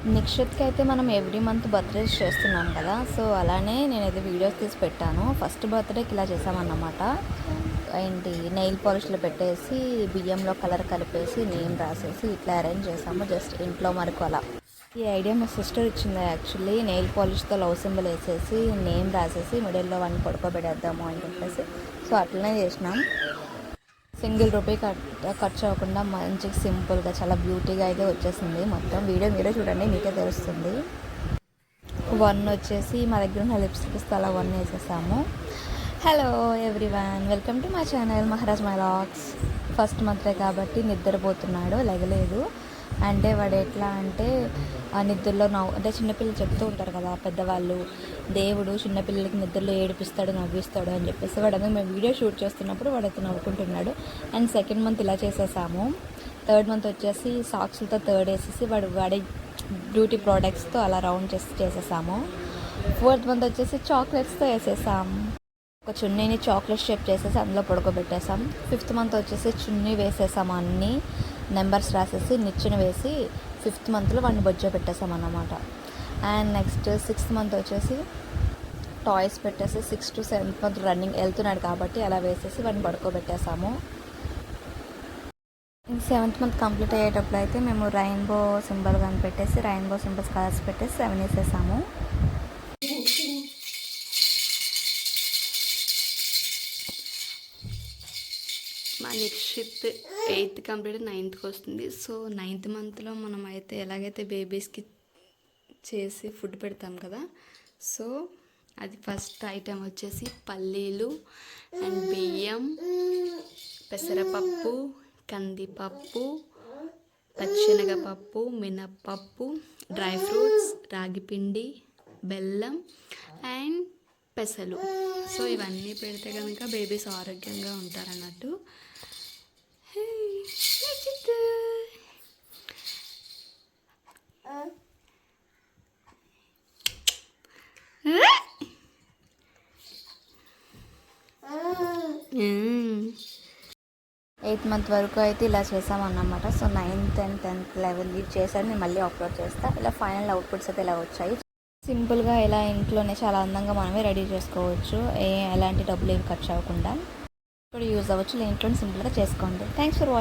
నిక్షిత్కి అయితే మనం every month birthdays చేస్తున్నాం కదా, సో అలానే నేనైతే వీడియోస్ తీసి పెట్టాను. ఫస్ట్ బర్త్డేకి ఇలా చేసామన్నమాట. ఏంటి నెయిల్ పాలిష్లో పెట్టేసి బియ్యంలో కలర్ కలిపేసి నేమ్ రాసేసి ఇట్లా అరేంజ్ చేసాము, జస్ట్ ఇంట్లో వరకు అలా. ఈ ఐడియా మా సిస్టర్ ఇచ్చింది యాక్చువల్లీ. నెయిల్ పాలిష్తో లవ్ సింబల్ వేసేసి నేమ్ రాసేసి మిడిల్లో వాడిని పడుకోబెడేద్దాము అని చెప్పేసి, సో అట్లనే చేసినాం. సింగిల్ రూపీ ఖర్చు అవ్వకుండా మంచిగా సింపుల్గా చాలా బ్యూటీగా అయితే వచ్చేసింది. మొత్తం వీడియో మీరే చూడండి, మీకే తెలుస్తుంది. 1 వచ్చేసి మా దగ్గర ఉన్న లిప్స్టిక్స్ అలా 1 వేసేసాము. Hello everyone, welcome to my channel Maharaj my logs. First మంత్రే కాబట్టి నిద్రపోతున్నాడు, లెగలేదు. అంటే వాడు ఎట్లా అంటే నిద్రలో అంటే చిన్నపిల్లలు చెప్తూ ఉంటారు కదా పెద్దవాళ్ళు, దేవుడు చిన్నపిల్లలకి నిద్రలో ఏడిపిస్తాడు, నవ్విస్తాడు అని చెప్పేసి. వాడు అందుకు మేము వీడియో షూట్ చేస్తున్నప్పుడు వాడైతే నవ్వుకుంటున్నాడు. అండ్ సెకండ్ మంత్ ఇలా చేసేసాము. థర్డ్ మంత్ వచ్చేసి సాక్స్లతో థర్డ్ వేసేసి వాడే బ్యూటీ ప్రోడక్ట్స్తో అలా రౌండ్ చేసేసాము. ఫోర్త్ మంత్ వచ్చేసి చాక్లెట్స్తో వేసేసాము. ఒక చున్నీని చాక్లెట్ షేప్ చేసేసి అందులో పడుకోబెట్టేసాం. ఫిఫ్త్ మంత్ వచ్చేసి చున్నీ వేసేసాము, అన్నీ నెంబర్స్ రాసేసి నిచ్చెన వేసి ఫిఫ్త్ మంత్లో వాడిని బొజ్జ పెట్టేసాం అన్నమాట. అండ్ నెక్స్ట్ సిక్స్త్ మంత్ వచ్చేసి టాయ్స్ పెట్టేసి 6th to 7th month running వెళ్తున్నాడు కాబట్టి అలా వేసేసి వాడిని పడుకోబెట్టేసాము. 7th మంత్ కంప్లీట్ అయ్యేటప్పుడు అయితే మేము రెయిన్బో సింబల్ కానీ పెట్టేసి రెయిన్బో సింబల్స్ కలర్స్ పెట్టేసి 7 వేసేసాము. మా నిక్షిత్ 8th కంప్లీట్ 9th వస్తుంది. సో 9th మంత్లో మనం అయితే ఎలాగైతే బేబీస్కి చేసి ఫుడ్ పెడతాం కదా, సో అది ఫస్ట్ ఐటెం వచ్చేసి పల్లీలు అండ్ బియ్యం, పెసరపప్పు, కందిపప్పు, పచ్చెనగపప్పు, మినప్పప్పు, డ్రై ఫ్రూట్స్, రాగిపిండి, బెల్లం అండ్ పెసలు. సో ఇవన్నీ పెడితే కనుక బేబీస్ ఆరోగ్యంగా ఉంటారన్నట్టు. ఎయిత్ మంత్ వరకు అయితే ఇలా చేసామన్నమాట. So 9th and 10th level చేశాను, నేను మళ్ళీ అప్లోడ్ చేస్తాను. ఇలా ఫైనల్ అవుట్పుట్స్ అయితే ఇలా వచ్చాయి. సింపుల్గా ఇలా ఇంట్లోనే చాలా అందంగా మనమే రెడీ చేసుకోవచ్చు, ఎలాంటి డబ్బులు ఏమి ఖర్చు అవ్వకుండా. ఇప్పుడు యూజ్ అవ్వచ్చు, ఇంట్లోనే సింపుల్గా చేసుకోండి. Thanks for watching.